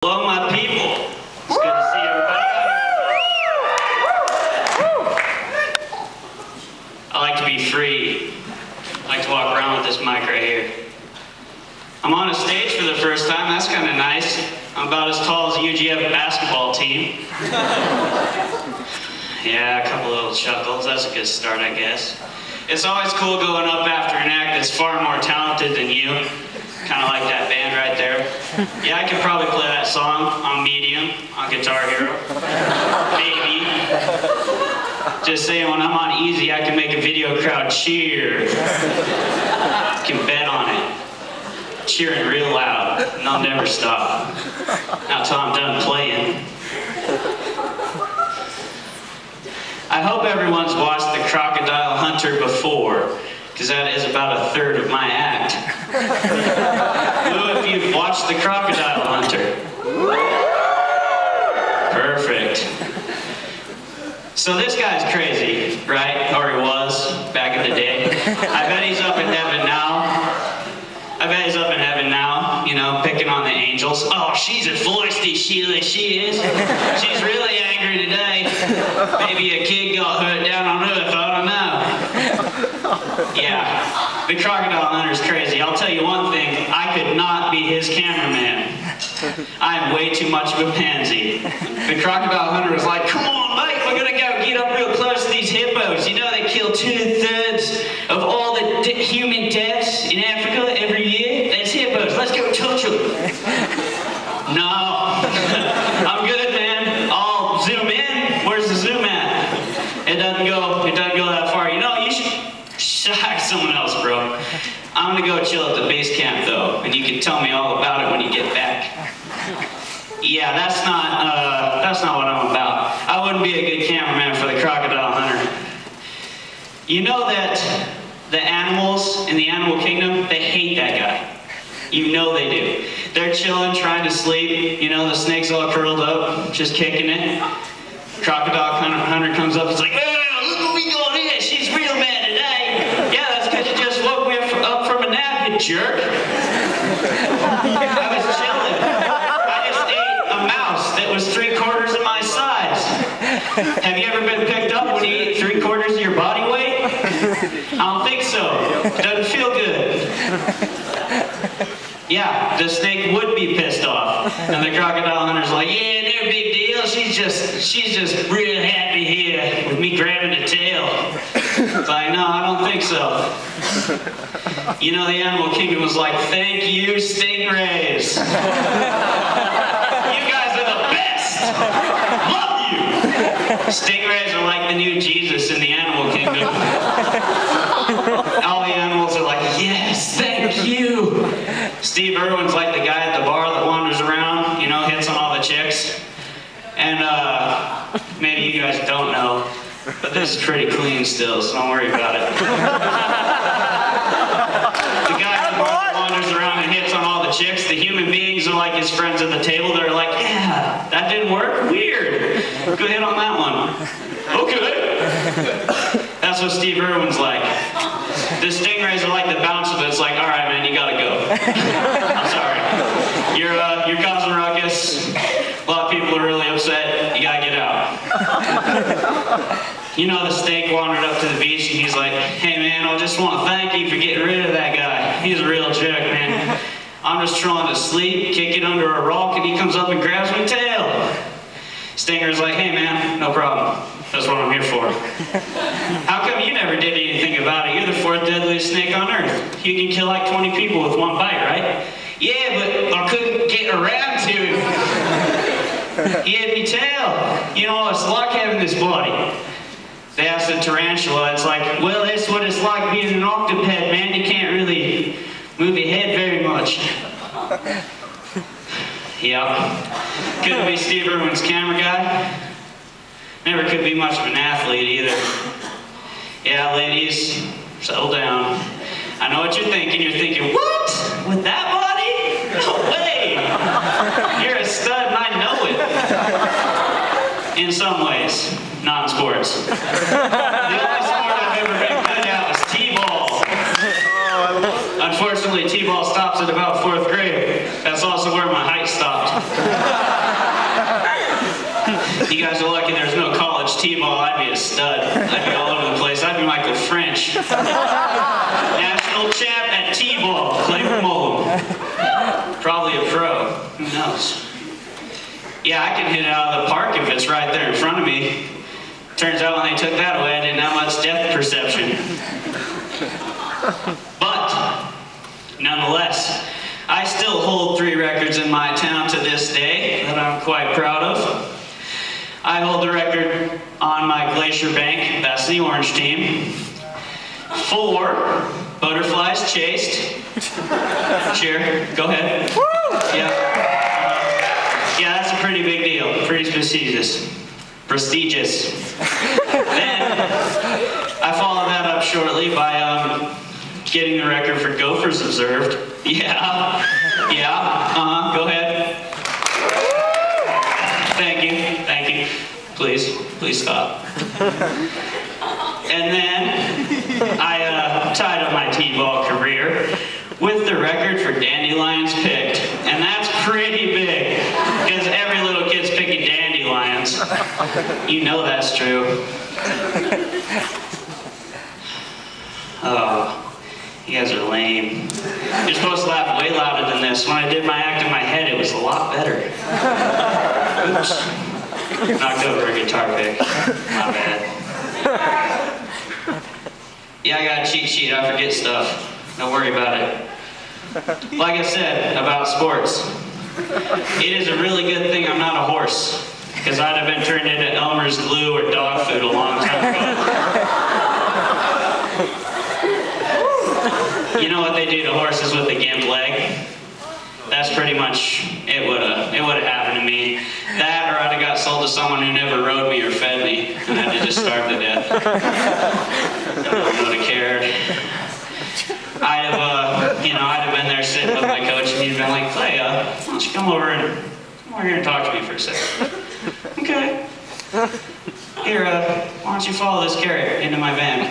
Hello, my people. It's good to see everybody. I like to be free. I like to walk around with this mic right here. I'm on a stage for the first time. That's kind of nice. I'm about as tall as the UGF basketball team. Yeah, a couple little chuckles. That's a good start, I guess. It's always cool going up after an act that's far more talented than you. Kind of like that band right there. Yeah, I could probably play that song on Medium, on Guitar Hero. Maybe. Just saying, when I'm on Easy, I can make a video crowd cheer. You can bet on it. Cheering real loud, and they'll never stop. Not till I'm done playing. I hope everyone's watched The Crocodile Hunter before, because that is about a third of my act. Who, if you've watched The Crocodile Hunter? Perfect. So this guy's crazy, right? Or he was, back in the day. I bet he's up in heaven now. You know, picking on the angels. Oh, she's a feisty Sheila, she is. She's really angry today. Maybe a kid got hurt down on Earth, I don't know. Yeah, the Crocodile Hunter's crazy. I'll tell you one thing, I could not be his cameraman. I'm way too much of a pansy. The Crocodile Hunter was like, come on, mate, we're gonna go get up real close to these hippos. You know they kill 2/3 of all the human deaths in Africa every year? That's hippos, let's go touch them. No, I'm good, man. I'll zoom in. Where's the zoom at? It doesn't go that far. You know, you should hire someone else, bro. I'm gonna go chill at the base camp though, and you can tell me all about it when you get back. Yeah, that's not what I'm about. I wouldn't be a good cameraman for the Crocodile Hunter. You know that the animals in the animal kingdom, they hate that guy. You know they do. They're chilling, trying to sleep. You know, the snake's all curled up, just kicking it. Crocodile Hunter comes up, he's like, oh, look what we got here. She's real mad today. Yeah, that's because you just woke me up from a nap, you jerk. I was chilling. I just ate a mouse that was 3/4 of my size. Have you ever been picked up when you eat 3/4 of your body weight? I don't think so. Doesn't feel good. Yeah, the snake would be pissed off. And the Crocodile Hunter's like, yeah, no big deal. She's just real happy here with me grabbing the tail. It's like, no, I don't think so. You know, the animal kingdom was like, thank you, stingrays. You guys are the best. Love you. Stingrays are like the new Jesus in the animal kingdom. All the animals are like, yes, thank you. Steve Irwin's like the guy at the bar that wanders around, you know, hits on all the chicks. And maybe you guys don't know, but this is pretty clean still, so don't worry about it. The guy at the bar that wanders around and hits on all the chicks, the human beings are like his friends at the table. They're like, yeah, that didn't work? Weird. Go hit on that one. Okay. That's what Steve Irwin's like. The stingrays are like the bouncer that's like, all right, man, you gotta go. I'm sorry. You're causing ruckus. A lot of people are really upset. You gotta get out. You know, the snake wandered up to the beach and he's like, hey, man, I just want to thank you for getting rid of that guy. He's a real jerk, man. I'm just trying to sleep, kick it under a rock, and he comes up and grabs my tail. Stinger's like, hey, man, no problem. That's what I'm here for. How come you never did anything about it? You're the 4th deadliest snake on Earth. You can kill like 20 people with one bite, right? Yeah, but I couldn't get around to him. He had me tail. You know, it's like having this body. They asked the tarantula, it's like, well, that's what it's like being an octoped, man. You can't really move your head very much. Yeah. Couldn't be Steve Irwin's camera guy. Never could be much of an athlete either. Yeah, ladies, settle down. I know what you're thinking. You're thinking, what? With that body? No way. You're a stud and I know it. In some ways, not in sports. The only sport I've ever been good at was t-ball. Unfortunately, t-ball stops at about 4th grade. That's also where my height stopped. You guys are lucky there's no college t-ball. I'd be a stud. I'd be all over the place. I'd be Michael French. National champ at t-ball. Clay Vermulm. Probably a pro. Who knows? Yeah, I can hit it out of the park if it's right there in front of me. Turns out when they took that away, I didn't have much depth perception. But, nonetheless, I still hold 3 records in my town to this day that I'm quite proud of. I hold the record on my Glacier Bank, that's the orange team. 4 butterflies chased. Cheer, go ahead. Yeah. Yeah, that's a pretty big deal, pretty prestigious. Then, I followed that up shortly by getting the record for gophers observed. Yeah, go ahead. Thank you. Please stop. And then I tied up my t-ball career with the record for dandelions picked. And that's pretty big, because every little kid's picking dandelions. You know that's true. Oh, you guys are lame. You're supposed to laugh way louder than this. When I did my act in my head, it was a lot better. Oops. Knocked over a guitar pick. My bad. Yeah, I got a cheat sheet. I forget stuff. Don't worry about it. Like I said about sports, it is a really good thing I'm not a horse, because I'd have been turned into Elmer's glue or dog food a long time ago. You know what they do to horses with the gimp leg? That's pretty much it. Would have happened to me. That, or I'd have got sold to someone who never rode me or fed me, and I'd have just starved to death. No one would have cared. I'd have been there sitting with my coach, and he'd been like, Clay, why don't you come over here and talk to me for a second? Okay. Here, why don't you follow this carrot into my van?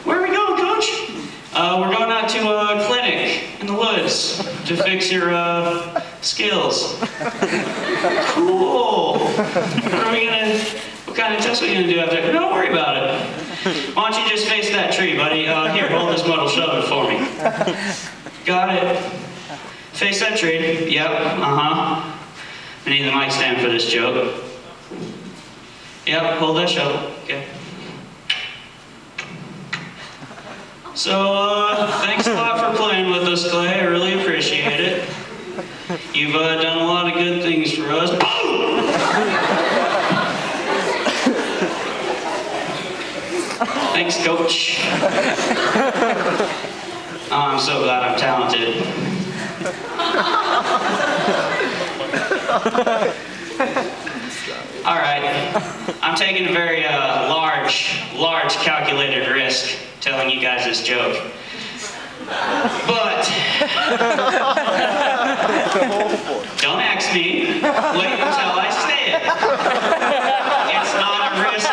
Where are we going, Coach? We're going out to a clinic in the woods to fix your skills. Cool. What kind of test are we gonna do out there? Don't worry about it. Why don't you just face that tree, buddy? Here, hold this metal shovel for me. Got it. Face that tree. Yep. I need the mic stand for this joke. Yep. Hold that shovel. Okay. So, thanks a lot for playing with us, Clay. I really appreciate it. You've done a lot of good things for us. Thanks, Coach. Oh, I'm so glad I'm talented. All right. I'm taking a very large calculated risk telling you guys this joke. But don't ask me. Wait until I say it. It's not a risk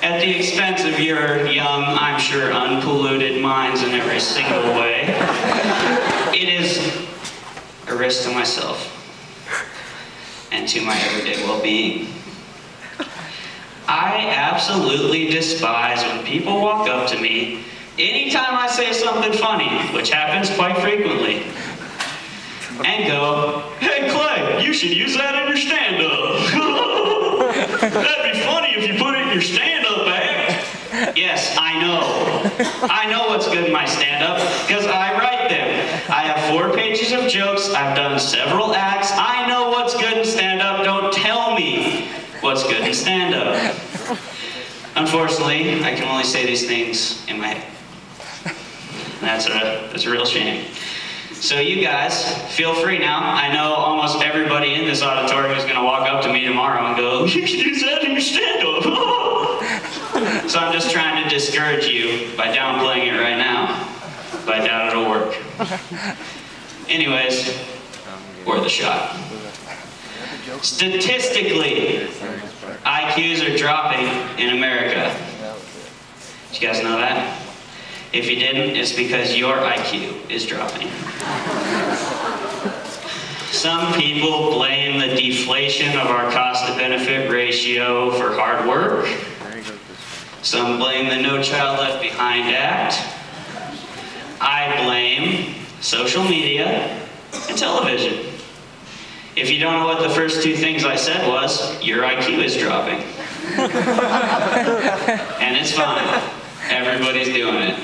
at the expense of your young, I'm sure, unpolluted minds in every single way. It is a risk to myself and to my everyday well-being. I absolutely despise when people walk up to me anytime I say something funny, which happens quite frequently, and go, "Hey Clay, you should use that in your stand-up." "That'd be funny if you put it in your stand-up act." Yes, I know. I know what's good in my stand-up, because I write them. I have 4 pages of jokes, I've done several acts, I know what's good in stand-up, don't tell me what's good in stand-up. Unfortunately, I can only say these things in my head. That's a real shame. So you guys, feel free now. I know almost everybody in this auditorium is going to walk up to me tomorrow and go, "You should use that in your stand-up." So I'm just trying to discourage you by downplaying it right now. But I doubt it'll work. Anyways, worth a shot. Statistically, IQs are dropping in America. Did you guys know that? If you didn't, it's because your IQ is dropping. Some people blame the deflation of our cost-to-benefit ratio for hard work. Some blame the No Child Left Behind Act. I blame social media and television. If you don't know what the first two things I said was, your IQ is dropping. And it's fine. Everybody's doing it.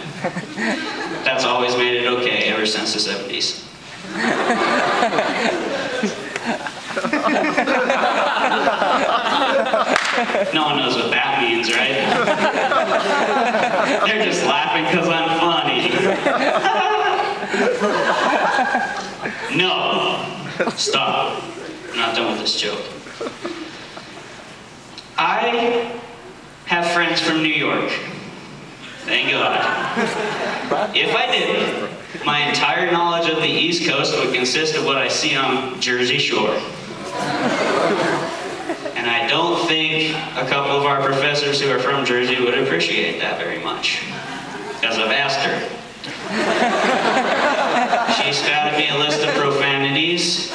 That's always made it okay ever since the 70s. No one knows what that means, right? They're just laughing because I'm funny. No. Stop. I'm not done with this joke. I have friends from New York. Thank God. If I didn't, my entire knowledge of the East Coast would consist of what I see on Jersey Shore. And I don't think a couple of our professors who are from Jersey would appreciate that very much. Because I've asked her. She spouted me a list of profanities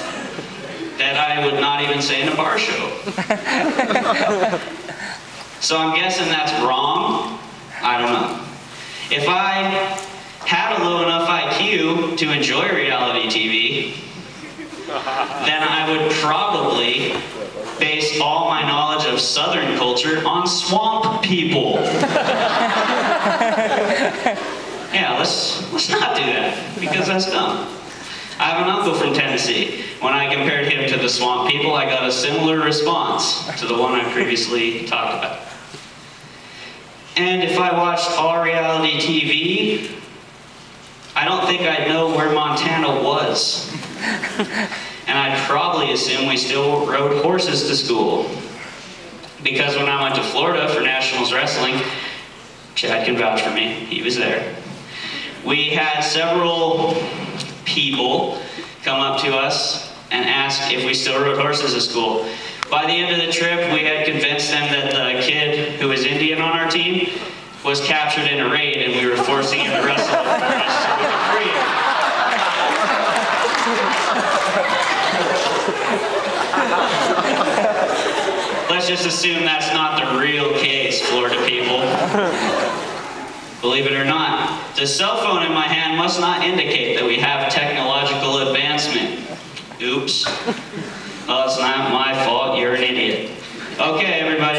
that I would not even say in a bar show. So I'm guessing that's wrong. I don't know. If I had a low enough IQ to enjoy reality TV, then I would probably base all my knowledge of Southern culture on swamp people. Yeah, let's not do that, because that's dumb. I have an uncle from Tennessee. When I compared him to the swamp people, I got a similar response to the one I previously talked about. And if I watched all reality TV, I don't think I'd know where Montana was. And I'd probably assume we still rode horses to school. Because when I went to Florida for Nationals Wrestling, Chad can vouch for me, he was there. We had several people come up to us and ask if we still rode horses to school. By the end of the trip, we had convinced them that the kid who was Indian on our team was captured in a raid and we were forcing him to wrestle for us so we could free him. Let's just assume that's not the real case, Florida people. Believe it or not, the cell phone in my hand must not indicate that we have technological advancement. Oops. Oh, it's not my fault, you're an idiot. Okay, everybody,